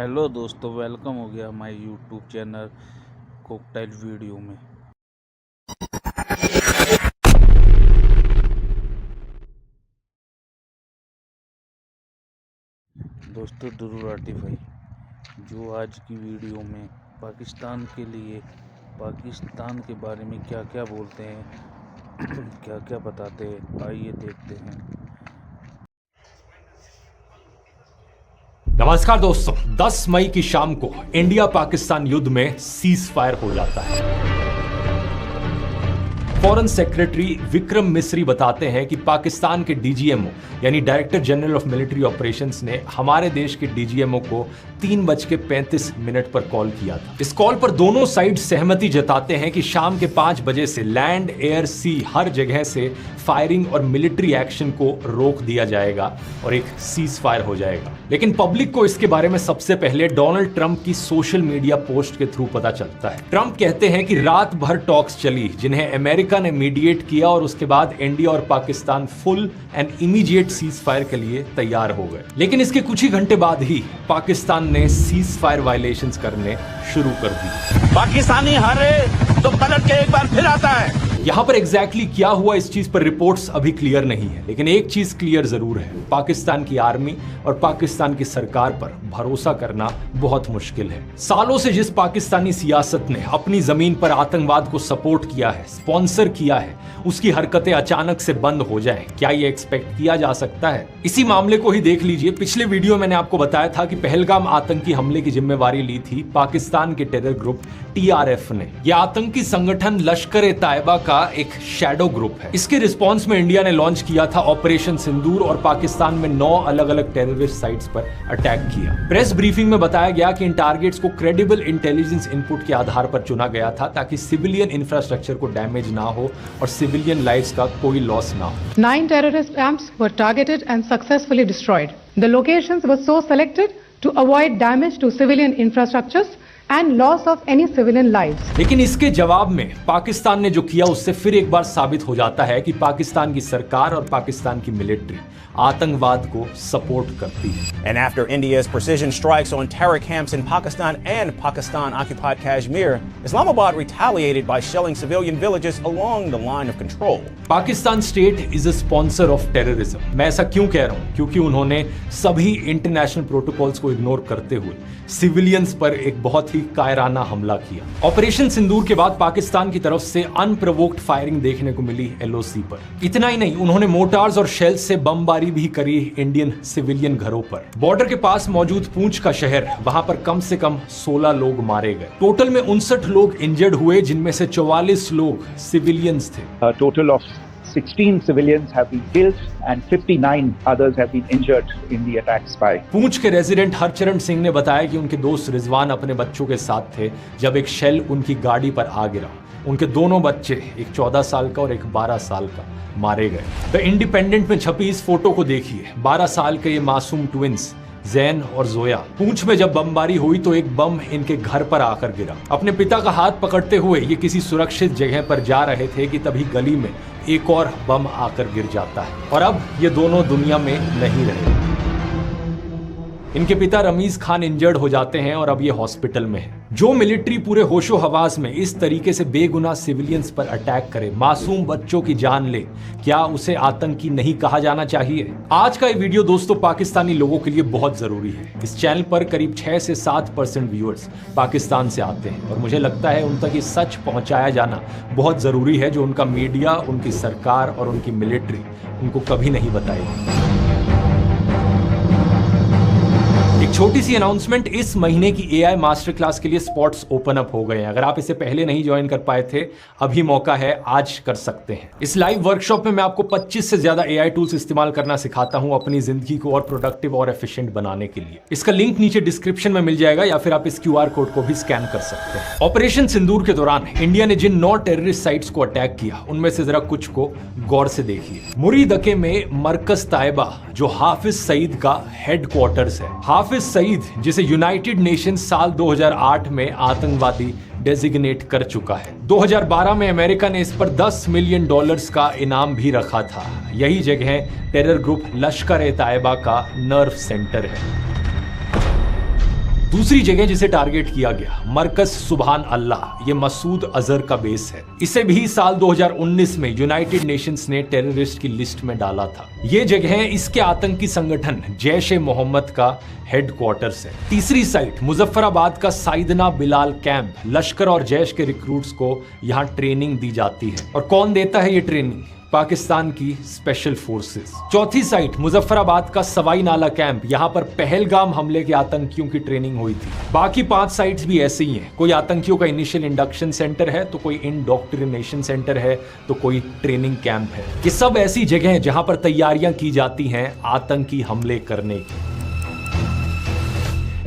Hello दोस्तों, welcome हो गया हमारे यूट्यूब चैनल कॉकटेल वीडियो में। दोस्तों, दुरूर आतिफ भाई जो आज की वीडियो में पाकिस्तान के लिए, पाकिस्तान के बारे में क्या क्या बोलते हैं क्या क्या बताते हैं, आइए देखते हैं। नमस्कार दोस्तों, 10 मई की शाम को इंडिया पाकिस्तान युद्ध में सीज फायर हो जाता है। फॉरेन सेक्रेटरी विक्रम मिस्री बताते हैं कि पाकिस्तान के डीजीएमओ यानी director general of military operations ने हमारे देश के डीजीएमओ को 3:35 पर कॉल किया था। इस कॉल पर दोनों साइड सहमति जताते हैं कि शाम के 5 बजे से लैंड, एयर, सी हर जगह से फायरिंग और मिलिट्री एक्शन को रोक दिया जाएगा और एक सीज फायर हो जाएगा। लेकिन पब्लिक को इसके बारे में सबसे पहले डोनाल्ड ट्रंप की सोशल मीडिया पोस्ट के थ्रू पता चलता है। ट्रंप कहते हैं कि रात भर टॉक्स चली जिन्हें अमेरिका ने मीडिएट किया और उसके बाद इंडिया और Pakistan full and immediate cease fire के लिए तैयार हो गए। लेकिन इसके कुछ ही घंटे बाद ही पाकिस्तान ने सीज फायर वायलेशंस करने शुरू कर दी। पाकिस्तानी हारे तो पलट के एक बार फिर आता है। यहां पर एग्जैक्टली क्या हुआ इस चीज पर रिपोर्ट्स अभी क्लियर नहीं है, लेकिन एक चीज क्लियर जरूर है, पाकिस्तान की आर्मी और पाकिस्तान की सरकार पर भरोसा करना बहुत मुश्किल है। सालों से जिस पाकिस्तानी सियासत ने अपनी जमीन पर आतंकवाद को सपोर्ट किया है, स्पॉन्सर किया है, उसकी हरकतें अचानक से बंद हो जाएं, क्या ये एक्सपेक्ट किया जा सकता है? इसी मामले को ही देख लीजिए। पिछले वीडियो मैंने आपको बताया था कि पहलगाम आतंकी हमले की जिम्मेवारी ली थी पाकिस्तान के टेरर ग्रुप टीआरएफ ने। यह आतंकी संगठन लश्कर-ए-तैयबा का एक शैडो ग्रुप है। इसके रिस्पॉन्स में इंडिया ने लॉन्च किया था ऑपरेशन सिंदूर और पाकिस्तान में 9 अलग अलग टेररिस्ट साइट्स पर अटैक किया। प्रेस ब्रीफिंग में बताया गया कि इन टारगेट्स को क्रेडिबल इंटेलिजेंस इनपुट के आधार पर चुना गया था ताकि सिविलियन इंफ्रास्ट्रक्चर को डैमेज ना हो और सिविलियन लाइव्स का कोई लॉस ना हो। 9 terrorist camps were targeted and successfully destroyed. The locations were so selected to avoid damage to civilian infrastructures and loss of any civilian lives. लेकिन इसके जवाब में पाकिस्तान ने जो किया उससे फिर एक बार साबित हो जाता है कि पाकिस्तान की सरकार और पाकिस्तान की मिलिट्री आतंकवाद को सपोर्ट करती है। And after India's precision strikes on terror camps in Pakistan and Pakistan-occupied Kashmir, Islamabad retaliated by shelling civilian villages along the line of control. Pakistan state is a sponsor of terrorism. मैं ऐसा क्यों कह रहा हूं? क्योंकि उन्होंने सभी इंटरनेशनल प्रोटोकॉल्स को इग्नोर करते हुए सिविलियंस पर एक बहुत ही कायराना हमला किया। ऑपरेशन सिंदूर के बाद पाकिस्तान की तरफ से अनप्रोवोक्ड फायरिंग देखने को मिली एलओसी पर। इतना ही नहीं, उन्होंने मोर्टार्स और शेल्स से बमबारी भी करी इंडियन सिविलियन घरों पर। बॉर्डर के पास मौजूद पूंछ का शहर, वहां पर कम से कम 16 लोग मारे गए। टोटल में 59 लोग इंजर्ड हुए, जिनमें से 44 लोग सिविलियंस थे। A total of 16 civilians have been killed and 59 others have been injured in the attacks by. पूंछ के रेजिडेंट हरचरण सिंह ने बताया कि उनके दोस्त रिजवान अपने बच्चों के साथ थे जब एक शेल उनकी गाड़ी पर आ गिरा। उनके दोनों बच्चे, एक 14 साल का और एक 12 साल का, मारे गए। द इंडिपेंडेंट में छपी इस फोटो को देखिए। 12 साल के ये मासूम ट्विंस जैन और जोया। पूंछ में जब बमबारी हुई तो एक बम इनके घर पर आकर गिरा। अपने पिता का हाथ पकड़ते हुए ये किसी सुरक्षित जगह पर जा रहे थे कि तभी गली में एक और बम आकर गिर जाता है और अब ये दोनों दुनिया में नहीं रहे। इनके पिता रमीज खान इंजर्ड हो जाते हैं और अब ये हॉस्पिटल में है। जो मिलिट्री पूरे होशो हवास में इस तरीके से बेगुनाह सिविलियंस पर अटैक करे, मासूम बच्चों की जान ले, क्या उसे आतंकी नहीं कहा जाना चाहिए? आज का ये वीडियो दोस्तों पाकिस्तानी लोगों के लिए बहुत जरूरी है। इस चैनल पर करीब 6 से 7% व्यूअर्स पाकिस्तान से आते हैं और मुझे लगता है उन तक ये सच पहुंचाया जाना बहुत जरूरी है जो उनका मीडिया, उनकी सरकार और उनकी मिलिट्री उनको कभी नहीं बताएगी। एक छोटी सी अनाउंसमेंट, इस महीने की एआई मास्टर क्लास के लिए स्पॉट्स ओपन अप हो गए हैं। अगर आप इसे पहले नहीं ज्वाइन कर पाए थे, अभी मौका है, आज कर सकते हैं। इस लाइव वर्कशॉप में मैं आपको 25 से ज्यादा एआई टूल्स इस्तेमाल करना सिखाता हूं अपनी जिंदगी को और प्रोडक्टिव और एफिशिएंट बनाने के लिए। इसका लिंक नीचे डिस्क्रिप्शन में मिल जाएगा या फिर आप इस क्यूआर कोड को भी स्कैन कर सकते हैं। ऑपरेशन सिंदूर के दौरान इंडिया ने जिन 9 टेररिस्ट साइट्स को अटैक किया उनमें से जरा कुछ को गौर से देखिए। मुरीदके में मरकज ताइबा जो हाफिज सईद का हेडक्वार्टर्स है। हाफिज सईद जिसे यूनाइटेड नेशन साल 2008 में आतंकवादी डेजिग्नेट कर चुका है। 2012 में अमेरिका ने इस पर $10 मिलियन का इनाम भी रखा था। यही जगह टेरर ग्रुप लश्कर-ए-तैयबा का नर्व सेंटर है। दूसरी जगह जिसे टारगेट किया गया, मरकज सुभान अल्लाह, ये मसूद अजहर का बेस है। इसे भी साल 2019 में यूनाइटेड नेशंस ने टेररिस्ट की लिस्ट में डाला था। ये जगह इसके आतंकी संगठन जैश ए मोहम्मद का हेडक्वार्टर्स है। तीसरी साइट मुजफ्फराबाद का साइदना बिलाल कैंप, लश्कर और जैश के रिक्रूट्स को यहाँ ट्रेनिंग दी जाती है। और कौन देता है ये ट्रेनिंग? पाकिस्तान की स्पेशल फोर्सेस। चौथी साइट मुजफ्फराबाद का सवाई नाला कैंप, यहां पर पहलगाम हमले के आतंकियों की ट्रेनिंग हुई थी। बाकी 5 साइट्स भी ऐसे ही हैं। कोई आतंकियों का इनिशियल इंडक्शन सेंटर है, तो कोई इंडोक्ट्रिनेशन सेंटर है, तो कोई ट्रेनिंग कैंप है। ये सब ऐसी जगह हैं जहां पर तैयारियां की जाती हैं आतंकी हमले करने की।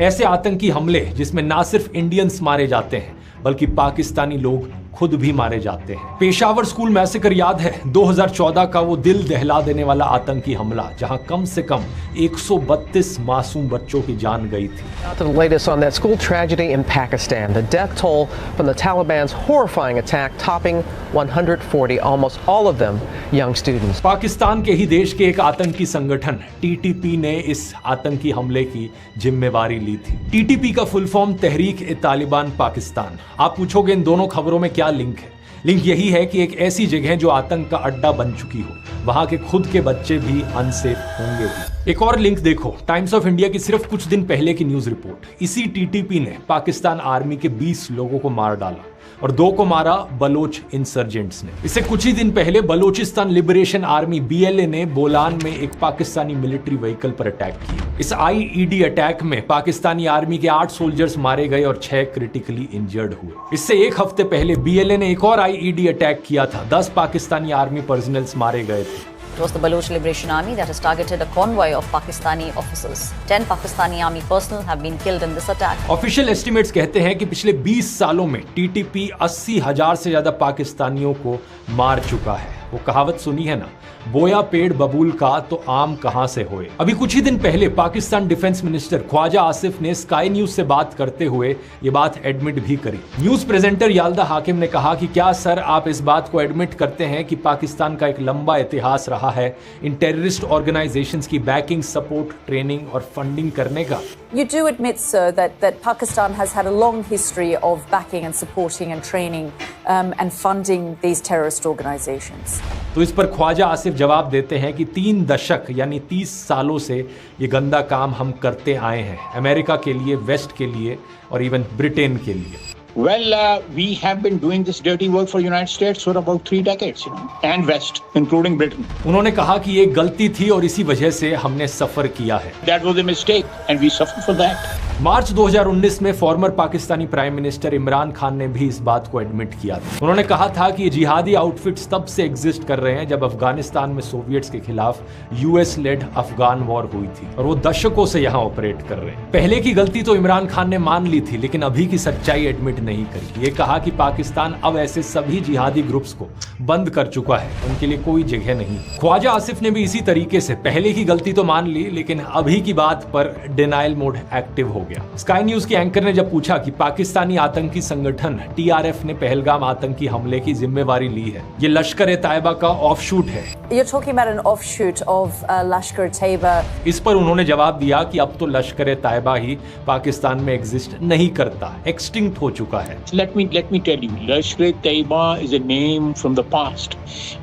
ऐसे आतंकी हमले जिसमें ना सिर्फ इंडियंस मारे जाते हैं बल्कि पाकिस्तानी लोग खुद भी मारे जाते हैं। पेशावर स्कूल मैसेकर याद है? 2014 का वो दिल दहला देने वाला आतंकी हमला, जहां कम से कम 132 मासूम बच्चों की जान गई थी। The latest on that school tragedy in Pakistan, the death toll from the Taliban's horrifying attack topping 140, almost all of them young students. Pakistan के ही देश के एक आतंकी संगठन टीटीपी ने इस आतंकी हमले की जिम्मेवारी ली थी। टीटीपी का फुल फॉर्म तहरीक-ए-तालिबान पाकिस्तान। आप पूछोगे इन दोनों खबरों में क्या लिंक है? लिंक यही है कि एक ऐसी जगह जो आतंक का अड्डा बन चुकी हो, वहां के खुद के बच्चे भी अनसेफ होंगे भी। एक और लिंक देखो, टाइम्स ऑफ इंडिया की सिर्फ कुछ दिन पहले की न्यूज रिपोर्ट। इसी टीटीपी ने पाकिस्तान आर्मी के 20 लोगों को मार डाला और 2 को मारा बलोच इंसर्जेंट्स ने। इससे कुछ ही दिन पहले बलोचिस्तान लिबरेशन आर्मी BLA ने बोलान में एक पाकिस्तानी मिलिट्री व्हीकल पर अटैक किया। इस IED अटैक में पाकिस्तानी आर्मी के 8 सोल्जर्स मारे गए और 6 क्रिटिकली इंजर्ड हुए। इससे एक हफ्ते पहले BLA ने एक और IED अटैक किया था। 10 पाकिस्तानी आर्मी पर्सनल्स मारे गए थे। It was the Baloch Liberation Army that has targeted a convoy of Pakistani officers. 10 Pakistani army personnel have been killed in this attack. Official estimates कहते हैं कि पिछले 20 सालों में TTP 80,000 से ज्यादा पाकिस्तानियों को मार चुका है। वो कहावत सुनी है ना, बोया पेड़ बबूल का तो आम कहां से होए। अभी कुछ ही दिन पहले पाकिस्तान डिफेंस मिनिस्टर ख्वाजा आसिफ ने स्काई न्यूज से बात करते हुए ये बात एडमिट भी करी। न्यूज प्रेजेंटर याल्दा हाकिम ने कहा कि क्या सर आप इस बात को एडमिट करते हैं कि पाकिस्तान का एक लंबा इतिहास रहा है इन टेररिस्ट ऑर्गेनाइजेशंस की बैकिंग, सपोर्ट, ट्रेनिंग और फंडिंग करने का? You do admit, sir, that Pakistan has had a long history of backing and supporting and training and funding these terrorist organizations. तो इस पर ख्वाजा आसिफ जवाब देते हैं कि 3 दशक यानी 30 सालों से ये गंदा काम हम करते आए हैं, अमेरिका के लिए, वेस्ट के लिए और इवन ब्रिटेन के लिए। Well, we have been doing this dirty work for United States for about 3 decades, and West, including Britain. उन्होंने कहा कि ये गलती थी और इसी वजह से हमने सफर किया है। That was a mistake, and we suffered for that. मार्च 2019 में farmer Pakistani prime minister Imran Khan ने भी इस बात को एडमिट किया था। उन्होंने कहा था कि ये जिहादी आउटफिट्स तब से एग्जिस्ट कर रहे हैं जब अफगानिस्तान में सोवियट्स के खिलाफ US लेड अफगान वॉर हुई थी और वो दशकों से यहाँ ऑपरेट कर रहे हैं। पहले की गलती तो इमरान खान ने मान ली थी, लेकिन अभी की सच्चाई एडमिट नहीं करी। ये कहा कि पाकिस्तान अब ऐसे सभी जिहादी ग्रुप्स को बंद कर चुका है, उनके लिए कोई जगह नहीं। ख्वाजा आसिफ ने भी इसी तरीके से पहले की गलती तो मान ली, लेकिन अभी की बात पर डिनाइल मोड एक्टिव हो गया। स्काई न्यूज के एंकर ने जब पूछा कि पाकिस्तानी आतंकी संगठन TRF ने पहलगाम आतंकी हमले की जिम्मेवारी ली है, ये लश्कर-ए-तैयबा का ऑफशूट है। You're talking about an offshoot of Lashkar-e-Taiba. इस पर उन्होंने जवाब दिया कि अब तो लश्कर-ए-तैयबा ही पाकिस्तान में एग्जिस्ट नहीं करता, एक्सटिंक्ट हो चुका है। Let me tell you, Lashkar-e-Taiba is a name from the past.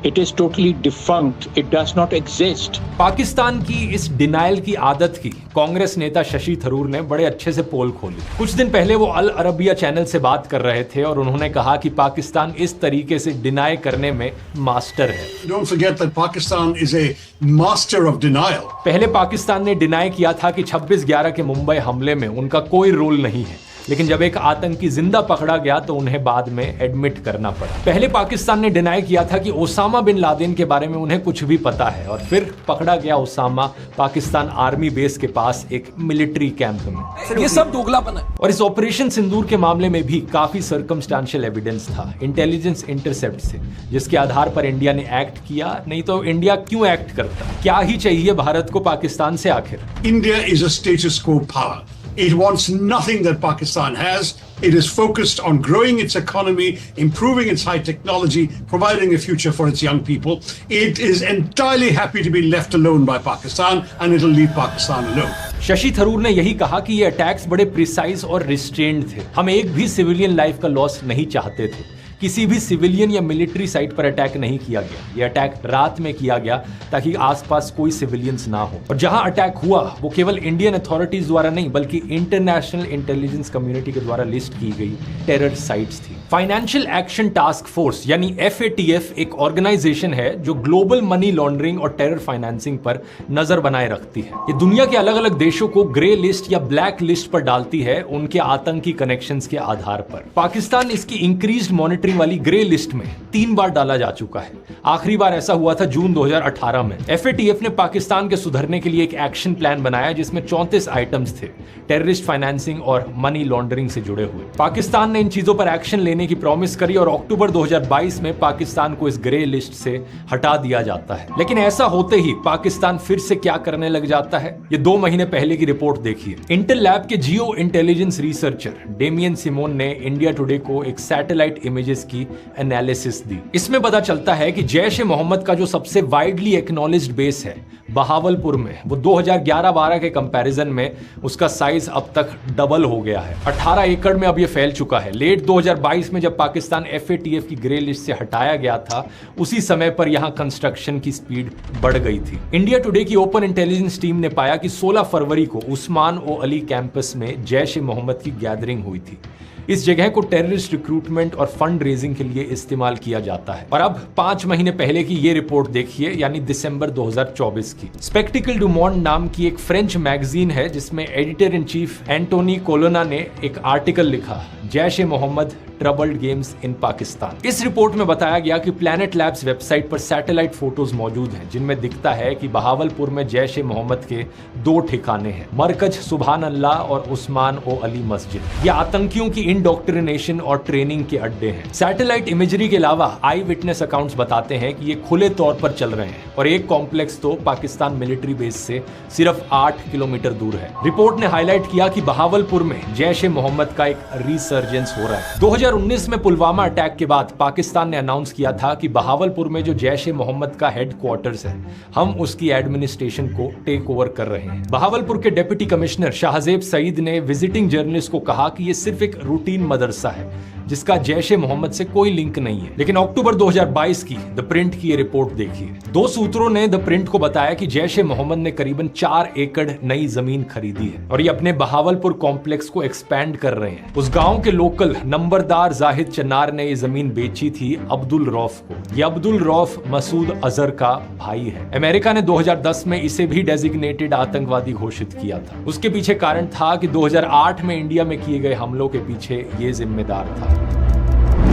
It is totally defunct. It does not exist. Pakistan की इस डिनाइल की आदत की कांग्रेस नेता शशि थरूर ने बड़े अच्छे से पोल खोली। कुछ दिन पहले वो अल अरबिया चैनल से बात कर रहे थे और उन्होंने कहा कि पाकिस्तान इस तरीके से डिनाई करने में मास्टर है। Don't forget that Pakistan is a master of denial. पहले पाकिस्तान ने डिनाई किया था कि 26/11 के मुंबई हमले में उनका कोई रोल नहीं है, लेकिन जब एक आतंकी जिंदा पकड़ा गया तो उन्हें बाद में एडमिट करना पड़ा। पहले पाकिस्तान ने डिनाई किया था कि ओसामा बिन लादेन के बारे में उन्हें कुछ भी पता है, और फिर पकड़ा गया ओसामा पाकिस्तान आर्मी बेस के पास एक मिलिट्री कैंप में। ये सब दोगलापन है। और इस ऑपरेशन सिंदूर के मामले में भी काफी सर्कमस्टेंशियल एविडेंस था, इंटेलिजेंस इंटरसेप्ट से, जिसके आधार पर इंडिया ने एक्ट किया। नहीं तो इंडिया क्यों एक्ट करता? क्या ही चाहिए भारत को पाकिस्तान से आखिर? India is a status quo power. It wants nothing that Pakistan has, It is focused on growing its economy, improving its high technology, providing a future for its young people. It is entirely happy to be left alone by Pakistan, and it will leave Pakistan alone. Shashi Tharoor ने यही कहा कि ये attacks बड़े precise और restrained थे। हम एक भी सिविलियन लाइफ का लॉस नहीं चाहते थे। किसी भी सिविलियन या मिलिट्री साइट पर अटैक नहीं किया गया। ये अटैक रात में किया गया ताकि आसपास कोई सिविलियंस ना हो। और जहां अटैक हुआ वो केवल इंडियन अथॉरिटीज द्वारा नहीं बल्कि इंटरनेशनल इंटेलिजेंस कम्युनिटी के द्वारा लिस्ट की गई टेरर साइट्स थी। फाइनेंशियल एक्शन टास्क फोर्स यानी FATF एक ऑर्गेनाइजेशन है जो ग्लोबल मनी लॉन्ड्रिंग और टेरर फाइनेंसिंग पर नजर बनाए रखती है। ये दुनिया के अलग अलग देशों को ग्रे लिस्ट या ब्लैक लिस्ट पर डालती है उनके आतंकी कनेक्शंस के आधार पर। पाकिस्तान इसकी इंक्रीज्ड मॉनिटरिंग वाली ग्रे लिस्ट में 3 बार डाला जा चुका है। आखिरी बार ऐसा हुआ था जून 2018 में। FATF ने पाकिस्तान के सुधरने के लिए एक एक्शन प्लान बनाया जिसमें 34 आइटम्स थे टेररिस्ट फाइनेंसिंग और मनी लॉन्ड्रिंग से जुड़े हुए। पाकिस्तान ने इन चीजों पर एक्शन लेने की प्रॉमिस करी और अक्टूबर 2022 में पाकिस्तान को इस ग्रे लिस्ट से हटा दिया जाता है। लेकिन ऐसा होते ही पाकिस्तान फिर से क्या करने लग जाता है, ये 2 महीने पहले की रिपोर्ट देखिए। इंटेल लैब के जियो इंटेलिजेंस रिसर्चर डेमियन सिमोन ने इंडिया टुडे को एक सैटेलाइट इमेजेस की एनालिसिस दी। इसमें पता चलता है कि जैश ए मोहम्मद का जो सबसे वाइडली एक्नॉलेज्ड बेस है बहावलपुर में, वो 2011-12 के कंपैरिजन में उसका साइज अब तक डबल हो गया है। 18 एकड़ में अब ये फैल चुका है। लेट 2022 में जब पाकिस्तान FATF की ग्रे लिस्ट से हटाया गया था उसी समय पर यहां कंस्ट्रक्शन की स्पीड बढ़ गई थी। इंडिया टुडे की ओपन इंटेलिजेंस टीम ने पाया कि 16 फरवरी को उस्मान ओ अली कैंपस में जैश ए मोहम्मद की गैदरिंग हुई थी। इस जगह को टेररिस्ट रिक्रूटमेंट और फंड रेजिंग के लिए इस्तेमाल किया जाता है। और अब 5 महीने पहले की ये रिपोर्ट देखिए, यानी दिसंबर 2024 की। स्पेक्टिकल डू मोंड नाम की एक फ्रेंच मैगजीन है जिसमें एडिटर इन चीफ एंटोनी कोलोना ने एक आर्टिकल लिखा, जैश ए मोहम्मद ट्रबल्ड गेम्स इन पाकिस्तान। इस रिपोर्ट में बताया गया कि प्लैनेट लैब्स वेबसाइट पर सैटेलाइट फोटोज मौजूद हैं जिनमें दिखता है कि बहावलपुर में जैश ए मोहम्मद के 2 ठिकाने हैं, मरकज सुभान अल्लाह और उस्मान ओ अली मस्जिद। ये आतंकियों की इंडोक्ट्रिनेशन और ट्रेनिंग के अड्डे हैं। सैटेलाइट इमेजरी के अलावा आई विटनेस अकाउंट्स बताते हैं कि ये खुले तौर पर चल रहे हैं और एक कॉम्प्लेक्स तो पाकिस्तान मिलिट्री बेस से सिर्फ 8 किलोमीटर दूर है। रिपोर्ट ने हाईलाइट किया कि बहावलपुर में जैश ए मोहम्मद का एक रिसर्जेंस हो रहा है। 2019 में पुलवामा अटैक के बाद पाकिस्तान ने अनाउंस किया था कि बहावलपुर में जो जैश ए मोहम्मद का हेडक्वार्टर्स है हम उसकी एडमिनिस्ट्रेशन को टेक ओवर कर रहे हैं। बहावलपुर के डिप्टी कमिश्नर शाहजेब सईद ने विजिटिंग जर्नलिस्ट को कहा कि ये सिर्फ एक रूटीन मदरसा है जिसका जैश ए मोहम्मद से कोई लिंक नहीं है। लेकिन अक्टूबर 2022 की द प्रिंट की ये रिपोर्ट देखिए। 2 सूत्रों ने द प्रिंट को बताया कि जैश ए मोहम्मद ने करीबन 4 एकड़ नई जमीन खरीदी है और ये अपने बहावलपुर कॉम्प्लेक्स को एक्सपैंड कर रहे हैं। उस गांव के लोकल नंबरदार जाहिद चन्नार ने ये जमीन बेची थी अब्दुल रौफ को। ये अब्दुल रौफ मसूद अजहर का भाई है। अमेरिका ने 2010 में इसे भी डेजिग्नेटेड आतंकवादी घोषित किया था। उसके पीछे कारण था कि 2008 में इंडिया में किए गए हमलों के पीछे ये जिम्मेदार था।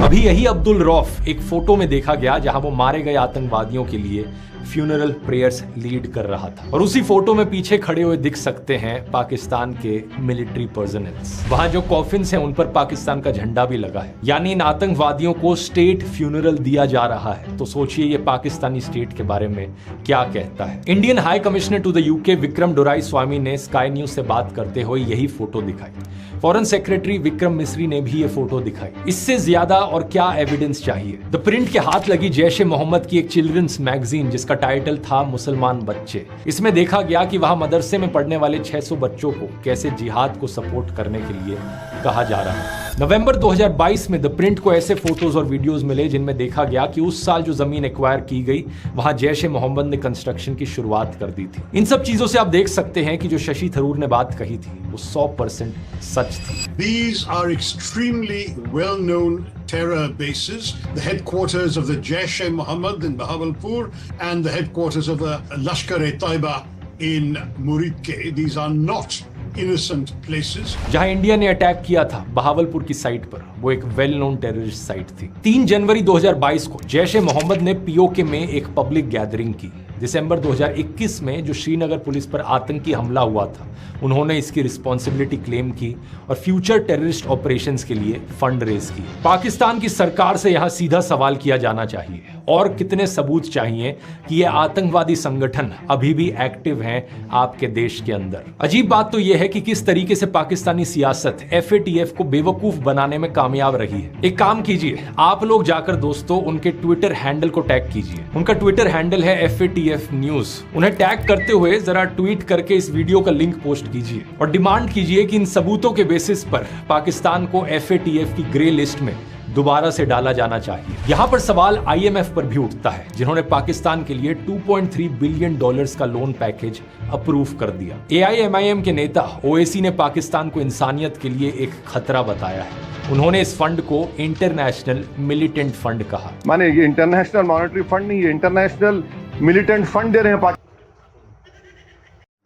अभी यही अब्दुल रौफ एक फोटो में देखा गया जहां वो मारे गए आतंकवादियों के लिए फ्यूनरल प्रेयर्स लीड कर रहा था और उसी फोटो में पीछे खड़े हुए दिख सकते हैं पाकिस्तान के मिलिट्री पर्सनल्स। वहां जो कॉफिन्स हैं उन पर पाकिस्तान का झंडा भी लगा है, यानी इन आतंकवादियों को स्टेट फ्यूनरल दिया जा रहा है। तो सोचिए ये पाकिस्तानी स्टेट के बारे में क्या कहता है। Indian high commissioner to the UK Vikram Doraiswamy ने स्काई न्यूज से बात करते हुए यही फोटो दिखाई। फॉरेन सेक्रेटरी विक्रम मिस्री ने भी ये फोटो दिखाई। इससे ज्यादा और क्या एविडेंस चाहिए। द प्रिंट के हाथ लगी जैश ए मोहम्मद की एक चिल्ड्रंस मैगजीन जिसका टाइटल था मुसलमान बच्चे। इसमें देखा गया कि वहां मदरसे में पढ़ने वाले 600 बच्चों को कैसे जिहाद को सपोर्ट करने के लिए कहा जा रहा है। नवंबर 2022 में द प्रिंट को ऐसे फोटोज और वीडियोस मिले जिनमें देखा गया कि उस साल जो जमीन एक्वायर की गई वहां जैश ए मोहम्मद ने कंस्ट्रक्शन की शुरुआत कर दी थी। इन सब चीजों से आप देख सकते हैं कि जो शशि थरूर ने बात कही थी वो 100% सच थी। These are extremely well-known terror bases, the headquarters of the Jaish-e-Mohammed in Bahawalpur and the headquarters of the Lashkar-e-Taiba in Muridke. These are not innocent places. जहां इंडिया ने अटैक किया था बहावलपुर की साइट पर, वो एक वेल नोन टेररिस्ट साइट थी। 3 जनवरी 2022 को जैश ए मोहम्मद ने पीओके में एक पब्लिक गैदरिंग की। दिसंबर 2021 में जो श्रीनगर पुलिस पर आतंकी हमला हुआ था, उन्होंने इसकी रिस्पॉन्सिबिलिटी क्लेम की और फ्यूचर टेररिस्ट ऑपरेशंस के लिए फंड रेज की। पाकिस्तान की सरकार से यहां सीधा सवाल किया जाना चाहिए, और कितने सबूत चाहिए कि ये आतंकवादी संगठन अभी भी एक्टिव हैं आपके देश के अंदर। अजीब बात तो यह है कि किस तरीके से पाकिस्तानी सियासत FATF को बेवकूफ बनाने में कामयाब रही है। एक काम कीजिए, आप लोग जाकर दोस्तों उनके ट्विटर हैंडल को टैग कीजिए। उनका ट्विटर हैंडल है FATF न्यूज। उन्हें टैग करते हुए जरा ट्वीट करके इस वीडियो का लिंक पोस्ट कीजिए और डिमांड कीजिए कि इन सबूतों के बेसिस पर पाकिस्तान को FATF की ग्रे लिस्ट में दोबारा से डाला जाना चाहिए। यहां पर सवाल IMF पर भी उठता है, जिन्होंने पाकिस्तान के लिए $2.3 बिलियन का लोन पैकेज अप्रूव कर दिया। AIMIM के नेता ओवैसी ने पाकिस्तान को इंसानियत के लिए एक खतरा बताया है। उन्होंने इस फंड को इंटरनेशनल मिलिटेंट फंड कहा। माने ये इंटरनेशनल मॉनेटरी फंड नहीं, ये इंटरनेशनल मिलिटेंट फंड दे रहे हैं।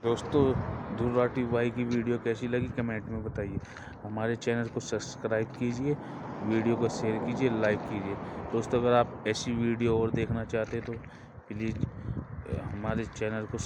दोस्तों, ध्रुव राठी भाई की वीडियो कैसी लगी कमेंट में बताइए। हमारे चैनल को सब्सक्राइब कीजिए, वीडियो को शेयर कीजिए, लाइक कीजिए। दोस्तों, अगर आप ऐसी वीडियो और देखना चाहते तो प्लीज़ हमारे चैनल को